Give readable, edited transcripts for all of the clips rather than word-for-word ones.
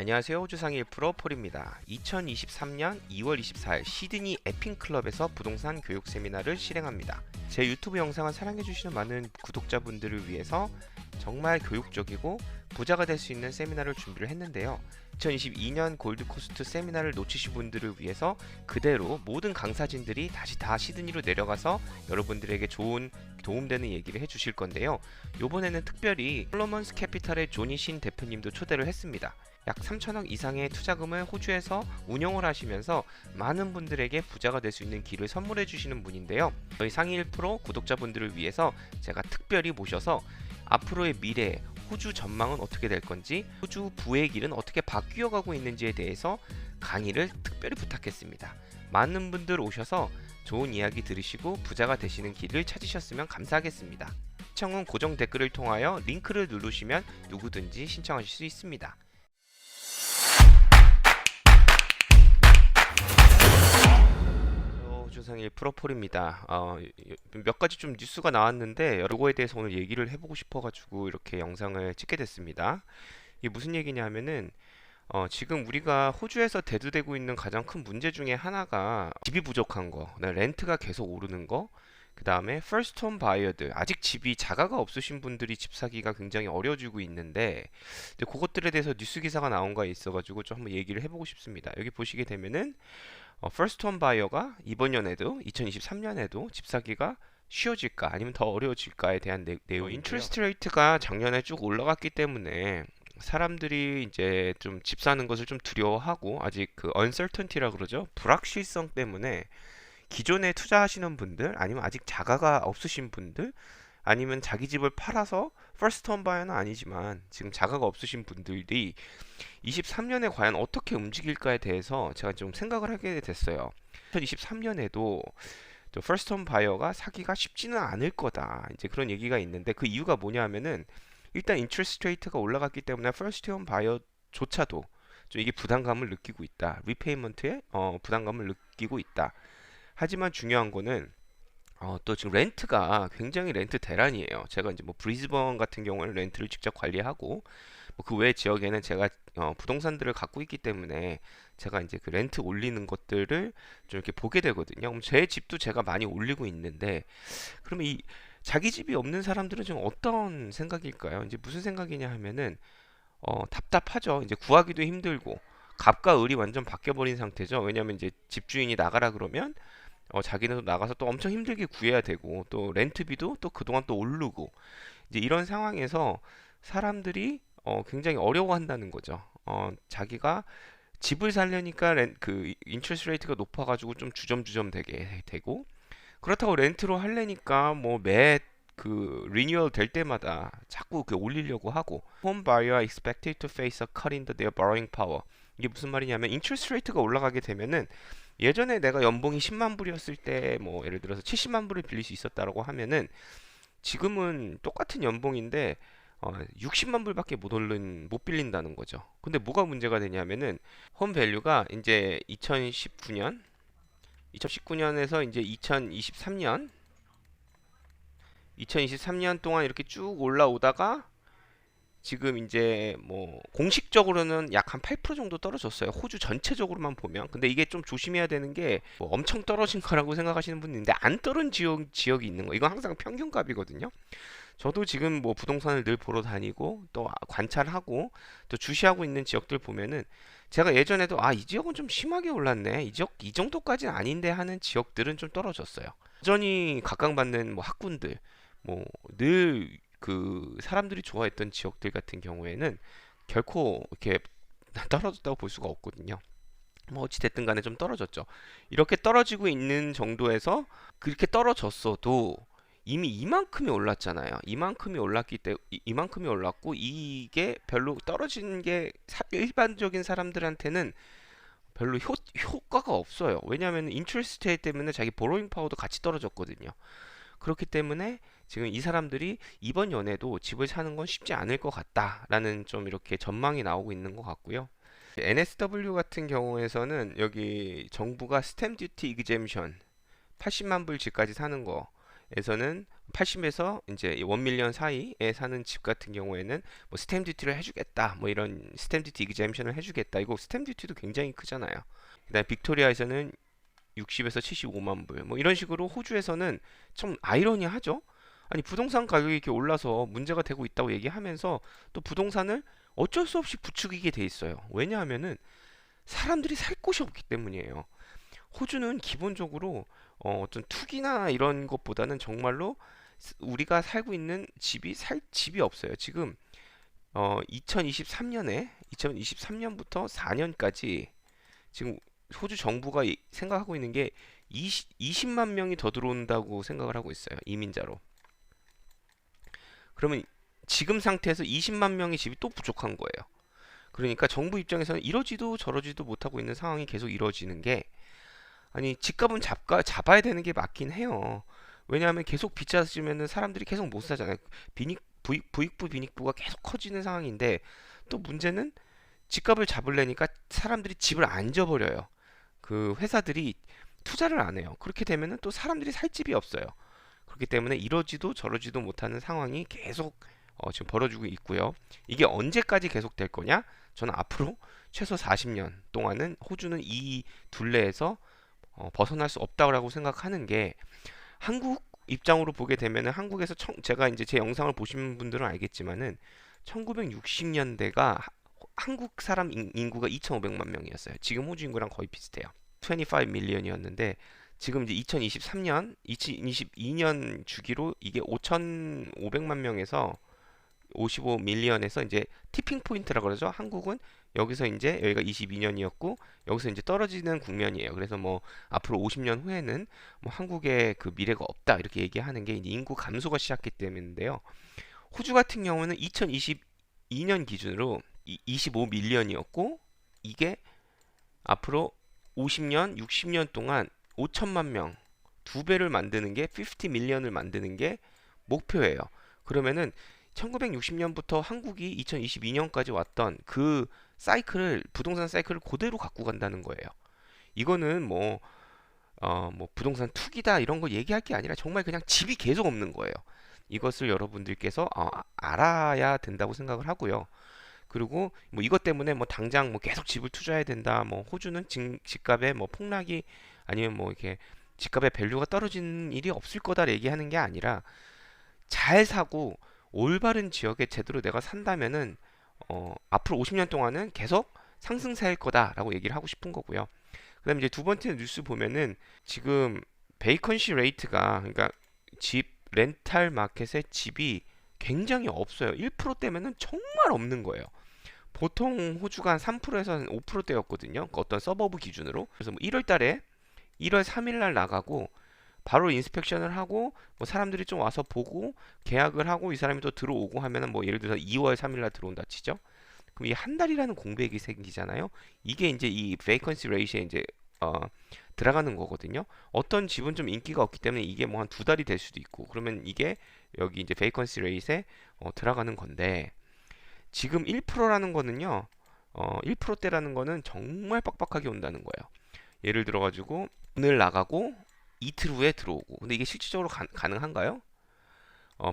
안녕하세요. 호주상일 프로 폴입니다. 2023년 2월 24일 시드니 에핑클럽에서 부동산 교육 세미나를 실행합니다. 제 유튜브 영상을 사랑해주시는 많은 구독자분들을 위해서 정말 교육적이고 부자가 될 수 있는 세미나를 준비를 했는데요. 2022년 골드코스트 세미나를 놓치신 분들을 위해서 그대로 모든 강사진들이 다시 다 시드니로 내려가서 여러분들에게 좋은 도움되는 얘기를 해주실 건데요. 이번에는 특별히 솔로몬스 캐피탈의 조니 신 대표님도 초대를 했습니다. 약 3천억 이상의 투자금을 호주에서 운영을 하시면서 많은 분들에게 부자가 될 수 있는 길을 선물해 주시는 분인데요. 저희 상위 1% 구독자분들을 위해서 제가 특별히 모셔서 앞으로의 미래, 호주 전망은 어떻게 될 건지, 호주 부의 길은 어떻게 바뀌어 가고 있는지에 대해서 강의를 특별히 부탁했습니다. 많은 분들 오셔서 좋은 이야기 들으시고 부자가 되시는 길을 찾으셨으면 감사하겠습니다. 신청은 고정 댓글을 통하여 링크를 누르시면 누구든지 신청하실 수 있습니다. 호주상일 프로폴입니다. 몇 가지 좀 뉴스가 나왔는데 요거에 대해서 오늘 얘기를 해보고 싶어가지고 이렇게 영상을 찍게 됐습니다. 이게 무슨 얘기냐면은 지금 우리가 호주에서 대두되고 있는 가장 큰 문제 중에 하나가 집이 부족한 거, 렌트가 계속 오르는 거, 그 다음에 first home buyer들, 아직 집이 자가가 없으신 분들이 집 사기가 굉장히 어려워지고 있는데 이제 그것들에 대해서 뉴스 기사가 나온 거에 있어가지고 좀 한번 얘기를 해보고 싶습니다. 여기 보시게 되면은 first home buyer가 이번 연에도 2023년에도 집 사기가 쉬워질까 아니면 더 어려워질까에 대한 내용인데요. 인트레스트 레이트가 작년에 쭉 올라갔기 때문에 사람들이 이제 좀 집 사는 것을 좀 두려워하고 아직 그 uncertainty라 그러죠. 불확실성 때문에 기존에 투자하시는 분들 아니면 아직 자가가 없으신 분들 아니면 자기 집을 팔아서 퍼스트 홈 바이어는 아니지만 지금 자가가 없으신 분들이 23년에 과연 어떻게 움직일까에 대해서 제가 좀 생각을 하게 됐어요. 2023년에도 퍼스트 홈 바이어가 사기가 쉽지는 않을 거다. 이제 그런 얘기가 있는데 그 이유가 뭐냐면은 일단 인트레스트 레이트가 올라갔기 때문에 퍼스트 홈 바이어조차도 좀 이게 부담감을 느끼고 있다. 리페이먼트에 부담감을 느끼고 있다. 하지만 중요한 거는 또 지금 렌트가 굉장히 렌트 대란이에요. 제가 이제 뭐 브리즈번 같은 경우는 렌트를 직접 관리하고 뭐 그 외 지역에는 제가 부동산들을 갖고 있기 때문에 제가 이제 그 렌트 올리는 것들을 좀 이렇게 보게 되거든요. 그럼 제 집도 제가 많이 올리고 있는데 그러면 이 자기 집이 없는 사람들은 좀 어떤 생각일까요? 이제 무슨 생각이냐 하면은 답답하죠. 이제 구하기도 힘들고 갑과 을이 완전 바뀌어버린 상태죠. 왜냐하면 이제 집주인이 나가라 그러면 자기네도 나가서 또 엄청 힘들게 구해야 되고 또 렌트비도 또 그동안 또 오르고 이제 이런 상황에서 사람들이 굉장히 어려워한다는 거죠. 자기가 집을 살려니까 그 인트레스트 레이트가 높아가지고 좀 주저주점 되게 되고 그렇다고 렌트로 할래니까 뭐 매 그 리뉴얼 될 때마다 자꾸 그 올리려고 하고 home buyer are expected to face a cut in their borrowing power. 이게 무슨 말이냐면 인트레스트 레이트가 올라가게 되면은 예전에 내가 연봉이 10만 불이었을 때 뭐 예를 들어서 70만 불을 빌릴 수 있었다라고 하면은 지금은 똑같은 연봉인데 60만 불밖에 못 빌린다는 거죠. 근데 뭐가 문제가 되냐면은 홈 밸류가 이제 2019년에서 이제 2023년 동안 이렇게 쭉 올라오다가 지금 이제 뭐 공식적으로는 약 한 8% 정도 떨어졌어요. 호주 전체적으로만 보면. 근데 이게 좀 조심해야 되는 게 뭐 엄청 떨어진 거라고 생각하시는 분이 있는데 안 떨어진 지역이 있는 거. 이건 항상 평균값이거든요. 저도 지금 뭐 부동산을 늘 보러 다니고 또 관찰하고 또 주시하고 있는 지역들 보면은 제가 예전에도 이 지역은 좀 심하게 올랐네. 이 지역 이 정도까지는 아닌데 하는 지역들은 좀 떨어졌어요. 여전히 각광받는 뭐 학군들 뭐 늘 그 사람들이 좋아했던 지역들 같은 경우에는 결코 이렇게 떨어졌다고 볼 수가 없거든요. 뭐 어찌 됐든 간에 좀 떨어졌죠. 이렇게 떨어지고 있는 정도에서 그렇게 떨어졌어도 이미 이만큼이 올랐잖아요. 이만큼이 올랐기 때문에 이만큼이 올랐고 이게 별로 떨어진 게 일반적인 사람들한테는 별로 효과가 없어요. 왜냐하면 인트레스트 레이트 때문에 자기 보로잉 파워도 같이 떨어졌거든요. 그렇기 때문에 지금 이 사람들이 이번 연에도 집을 사는 건 쉽지 않을 것 같다라는 좀 이렇게 전망이 나오고 있는 것 같고요. NSW 같은 경우에서는 여기 정부가 스탬 듀티 이그젬션 80만 불 집까지 사는 거에서는 80에서 이제 1밀리언 사이에 사는 집 같은 경우에는 뭐 스탬 듀티를 해주겠다, 뭐 이런 스탬 듀티 이그젬션을 해주겠다. 이거 스탬 듀티도 굉장히 크잖아요. 그다음 빅토리아에서는 60에서 75만 불, 뭐 이런 식으로 호주에서는 좀 아이러니하죠. 아니 부동산 가격이 이렇게 올라서 문제가 되고 있다고 얘기하면서 또 부동산을 어쩔 수 없이 부추기게 돼 있어요. 왜냐하면은 사람들이 살 곳이 없기 때문이에요. 호주는 기본적으로 어떤 투기나 이런 것보다는 정말로 우리가 살고 있는 집이 살 집이 없어요. 지금 2023년부터 4년까지 지금 호주 정부가 생각하고 있는 게 20만 명이 더 들어온다고 생각을 하고 있어요. 이민자로. 그러면 지금 상태에서 20만 명의 집이 또 부족한 거예요. 그러니까 정부 입장에서는 이러지도 저러지도 못하고 있는 상황이 계속 이루어지는 게, 아니 집값은 잡아야 되는 게 맞긴 해요. 왜냐하면 계속 빚자지면은 사람들이 계속 못 사잖아요. 부익부 빈익부가 계속 커지는 상황인데, 또 문제는 집값을 잡으려니까 사람들이 집을 안 줘버려요. 그 회사들이 투자를 안 해요. 그렇게 되면은 또 사람들이 살 집이 없어요. 그렇기 때문에 이러지도 저러지도 못하는 상황이 계속 지금 벌어지고 있고요. 이게 언제까지 계속될 거냐? 저는 앞으로 최소 40년 동안은 호주는 이 둘레에서 벗어날 수 없다고 생각하는 게, 한국 입장으로 보게 되면은 한국에서 제가 이제 제 영상을 보신 분들은 알겠지만은 1960년대가 한국 사람 인구가 2,500만 명이었어요. 지금 호주 인구랑 거의 비슷해요. 25 밀리언이었는데 지금 이제 2023년, 2022년 주기로 이게 5,500만 명에서 55 밀리언에서 이제 티핑 포인트라고 그러죠. 한국은 여기서 이제 여기가 22년이었고 여기서 이제 떨어지는 국면이에요. 그래서 뭐 앞으로 50년 후에는 뭐 한국의 그 미래가 없다 이렇게 얘기하는 게 이제 인구 감소가 시작했기 때문인데요. 호주 같은 경우는 2022년 기준으로 25 밀리언이었고 이게 앞으로 50년, 60년 동안 5천만 명, 두 배를 만드는 게 50 밀리언을 만드는 게 목표예요. 그러면은 1960년부터 한국이 2022년까지 왔던 그 사이클을 부동산 사이클을 그대로 갖고 간다는 거예요. 이거는 뭐 부동산 투기다 이런 거 얘기할 게 아니라 정말 그냥 집이 계속 없는 거예요. 이것을 여러분들께서 알아야 된다고 생각을 하고요. 그리고 뭐 이것 때문에 뭐 당장 뭐 계속 집을 투자해야 된다. 뭐 호주는 집값의 뭐 폭락이 아니면 뭐 이렇게 집값의 밸류가 떨어지는 일이 없을 거다 얘기하는 게 아니라 잘 사고 올바른 지역에 제대로 내가 산다면은 앞으로 50년 동안은 계속 상승세일 거다라고 얘기를 하고 싶은 거고요. 그다음에 이제 두 번째 뉴스 보면은 지금 베이컨시 레이트가, 그러니까 집 렌탈 마켓에 집이 굉장히 없어요. 1%대면은 정말 없는 거예요. 보통 호주가 한 3%에서 한 5%대였거든요. 그 어떤 서버브 기준으로. 그래서 뭐 1월 달에 1월 3일 날 나가고 바로 인스펙션을 하고 뭐 사람들이 좀 와서 보고 계약을 하고 이 사람이 또 들어오고 하면은 뭐 예를 들어서 2월 3일 날 들어온다 치죠. 그럼 이 한 달이라는 공백이 생기잖아요. 이게 이제 이 베이컨시 레이시에 이제 어, 들어가는 거거든요. 어떤 집은 좀 인기가 없기 때문에 이게 뭐 한 두 달이 될 수도 있고 그러면 이게 여기 이제 베이컨시 레이트에 들어가는 건데, 지금 1%라는 거는요. 1%대라는 거는 정말 빡빡하게 온다는 거예요. 예를 들어 가지고 오늘 나가고 이틀 후에 들어오고. 근데 이게 실질적으로 가능한가요?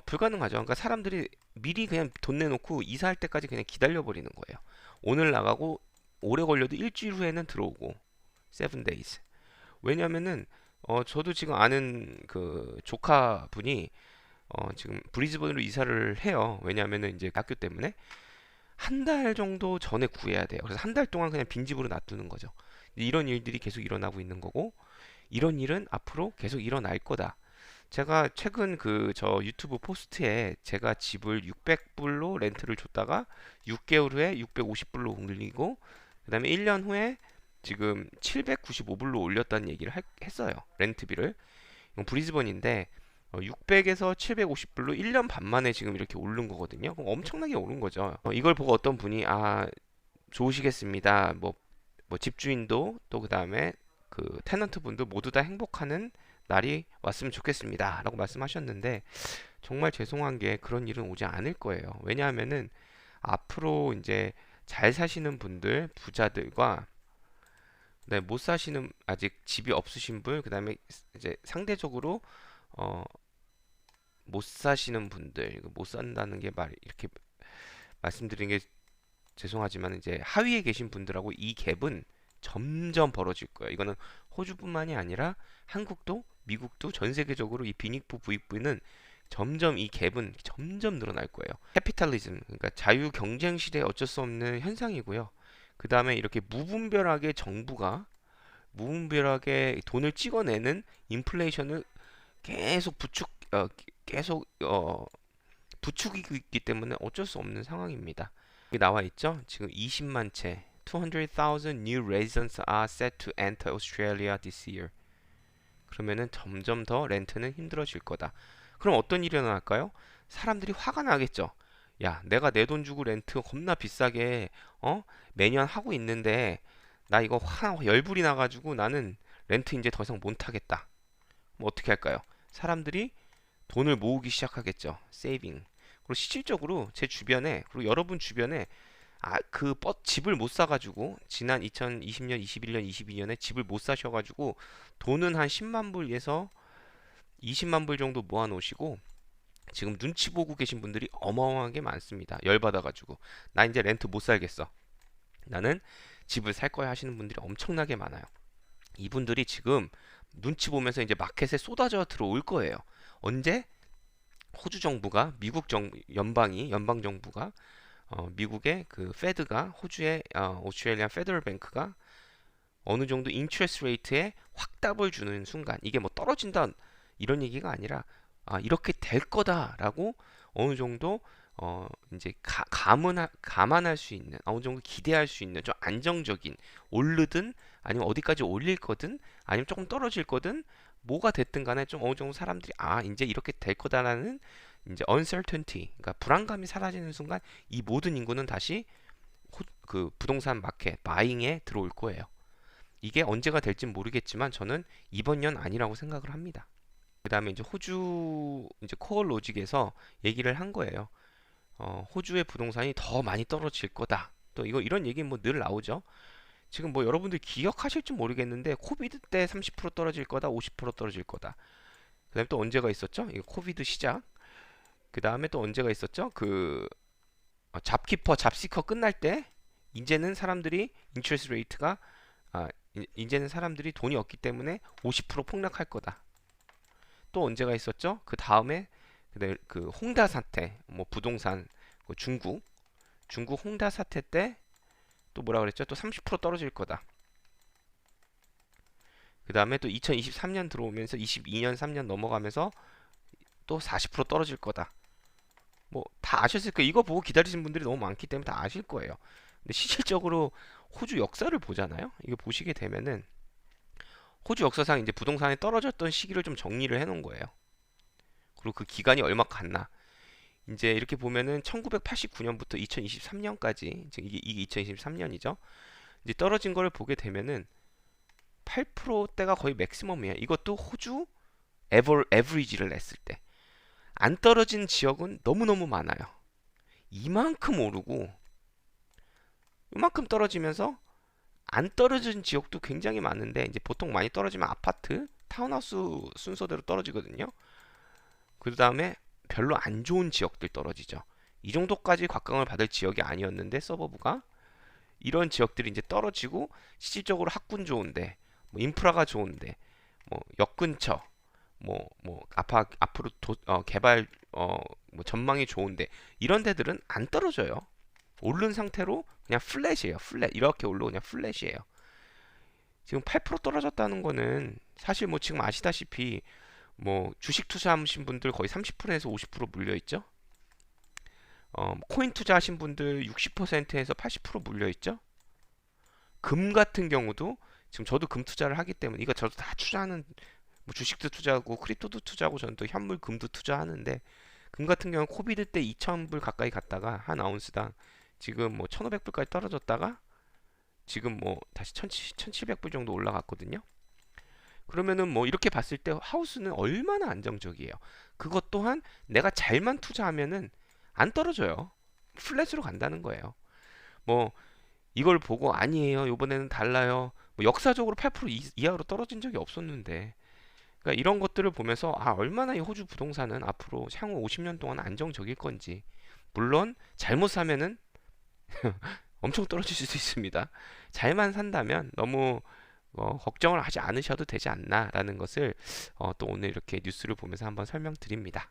불가능하죠. 그러니까 사람들이 미리 그냥 돈 내놓고 이사할 때까지 그냥 기다려 버리는 거예요. 오늘 나가고 오래 걸려도 일주일 후에는 들어오고. 7 days. 왜냐면은 저도 지금 아는 그 조카 분이 지금 브리즈번으로 이사를 해요. 왜냐면은 이제 학교 때문에 한 달 정도 전에 구해야 돼요. 그래서 한 달 동안 그냥 빈집으로 놔두는 거죠. 이런 일들이 계속 일어나고 있는 거고, 이런 일은 앞으로 계속 일어날 거다. 제가 최근 그 저 유튜브 포스트에 제가 집을 600불로 렌트를 줬다가 6개월 후에 650불로 올리고 그다음에 1년 후에 지금 795불로 올렸다는 얘기를 했어요. 렌트비를. 이건 브리즈번인데 600에서 750불로 1년 반 만에 지금 이렇게 오른 거거든요. 그럼 엄청나게 오른 거죠. 이걸 보고 어떤 분이 좋으시겠습니다. 뭐 집주인도 또 그다음에 그 테넌트 분도 모두 다 행복하는 날이 왔으면 좋겠습니다. 라고 말씀하셨는데 정말 죄송한 게 그런 일은 오지 않을 거예요. 왜냐하면은 앞으로 이제 잘 사시는 분들, 부자들과 네, 못 사시는 아직 집이 없으신 분, 그다음에 이제 상대적으로 어, 못 사시는 분들, 이거 못 산다는 게 이렇게 말씀드리는 게 죄송하지만 이제 하위에 계신 분들하고 이 갭은 점점 벌어질 거예요. 이거는 호주뿐만이 아니라 한국도 미국도 전 세계적으로 이 빈익부 부익부는 점점 이 갭은 점점 늘어날 거예요. 캐피탈리즘, 그러니까 자유 경쟁 시대에 어쩔 수 없는 현상이고요. 그 다음에 이렇게 무분별하게 정부가 무분별하게 돈을 찍어내는 인플레이션을 계속 계속 부추기고 있기 때문에 어쩔 수 없는 상황입니다. 여기 나와 있죠? 지금 20만 채, 200,000 new residents are set to enter Australia this year. 그러면은 점점 더 렌트는 힘들어질 거다. 그럼 어떤 일이 일어날까요? 사람들이 화가 나겠죠. 야, 내가 내 돈 주고 렌트 겁나 비싸게 매년 하고 있는데 나 이거 열불이 나가지고 나는 렌트 이제 더 이상 못 하겠다. 뭐 어떻게 할까요? 사람들이 돈을 모으기 시작하겠죠. 세이빙. 그리고 실질적으로 제 주변에 그리고 여러분 주변에 집을 못 사가지고 지난 2020년, 21년, 22년에 집을 못 사셔가지고 돈은 한 10만 불에서 20만 불 정도 모아놓으시고 지금 눈치 보고 계신 분들이 어마어마하게 많습니다. 열받아가지고 나 이제 렌트 못 살겠어. 나는 집을 살 거야 하시는 분들이 엄청나게 많아요. 이분들이 지금 눈치 보면서 이제 마켓에 쏟아져 들어올 거예요. 언제? 호주 정부가 연방 정부가 미국의 그 페드가 호주의 오스트레일리안 페더럴 뱅크가 어느 정도 인트레스트 레이트에 확답을 주는 순간 이게 뭐 떨어진다 이런 얘기가 아니라 이렇게 될 거다라고 어느 정도 이제 감안할 수 있는 어느 정도 기대할 수 있는 좀 안정적인 오르든 아니면 어디까지 올릴 거든 아니면 조금 떨어질 거든 뭐가 됐든 간에 좀 어느 정도 사람들이 이제 이렇게 될 거다라는 이제 uncertainty 그러니까 불안감이 사라지는 순간 이 모든 인구는 다시 그 부동산 마켓 바잉에 들어올 거예요. 이게 언제가 될진 모르겠지만 저는 이번 년 아니라고 생각을 합니다. 그 다음에 이제 호주 이제 코어 로직에서 얘기를 한 거예요. 호주의 부동산이 더 많이 떨어질 거다. 또 이런 얘기 뭐 늘 나오죠. 지금 뭐 여러분들 기억하실지 모르겠는데 코비드 때 30% 떨어질 거다, 50% 떨어질 거다. 그다음에 또 언제가 있었죠? 이거 코비드 시작. 그 다음에 또 언제가 있었죠? 그 잡시커 끝날 때 이제는 사람들이 인트레스 레이트가 이제는 사람들이 돈이 없기 때문에 50% 폭락할 거다. 또 언제가 있었죠? 그 다음에 그 홍다 사태, 뭐 부동산 그 중국 홍다 사태 때 또 뭐라 그랬죠? 또 30% 떨어질 거다. 그 다음에 또 2023년 들어오면서 22년 3년 넘어가면서 또 40% 떨어질 거다. 뭐 다 아셨을 거예요. 이거 보고 기다리신 분들이 너무 많기 때문에 다 아실 거예요. 근데 실질적으로 호주 역사를 보잖아요. 이거 보시게 되면은 호주 역사상 이제 부동산이 떨어졌던 시기를 좀 정리를 해놓은 거예요. 그리고 그 기간이 얼마 갔나. 이제 이렇게 보면은 1989년부터 2023년까지 지금 이게 2023년이죠. 이제 떨어진 걸 보게 되면은 8%대가 거의 맥시멈이에요. 이것도 호주 에버리지를 냈을 때. 안 떨어진 지역은 너무너무 많아요. 이만큼 오르고 이만큼 떨어지면서 안 떨어진 지역도 굉장히 많은데 이제 보통 많이 떨어지면 아파트, 타운하우스 순서대로 떨어지거든요. 그 다음에 별로 안 좋은 지역들 떨어지죠. 이 정도까지 각광을 받을 지역이 아니었는데 서버브가 이런 지역들이 이제 떨어지고 실질적으로 학군 좋은데 뭐 인프라가 좋은데 뭐 역 근처 뭐 앞으로 개발 뭐 전망이 좋은데 이런 데들은 안 떨어져요. 오른 상태로 그냥 플랫이에요. 플랫 이렇게 올라오고 그냥 플랫이에요. 지금 8% 떨어졌다는 거는 사실 뭐 지금 아시다시피 뭐 주식 투자하신 분들 거의 30%에서 50% 물려 있죠. 코인 투자하신 분들 60%에서 80% 물려 있죠. 금 같은 경우도 지금 저도 금 투자를 하기 때문에 이거 저도 다 투자하는 뭐 주식도 투자하고 크립토도 투자하고 저는 또 현물 금도 투자하는데 금 같은 경우는 코비드 때 2,000불 가까이 갔다가 한 아운스당 지금 뭐 1,500불까지 떨어졌다가 지금 뭐 다시 1,700불 정도 올라갔거든요. 그러면은 뭐 이렇게 봤을 때 하우스는 얼마나 안정적이에요. 그것 또한 내가 잘만 투자하면은 안 떨어져요. 플랫으로 간다는 거예요. 뭐 이걸 보고 아니에요. 이번에는 달라요. 뭐 역사적으로 8% 이하로 떨어진 적이 없었는데. 그러니까 이런 것들을 보면서 얼마나 이 호주 부동산은 앞으로 향후 50년 동안 안정적일 건지. 물론 잘못 사면은 엄청 떨어질 수도 있습니다. 잘만 산다면 너무 걱정을 하지 않으셔도 되지 않나라는 것을 또 오늘 이렇게 뉴스를 보면서 한번 설명드립니다.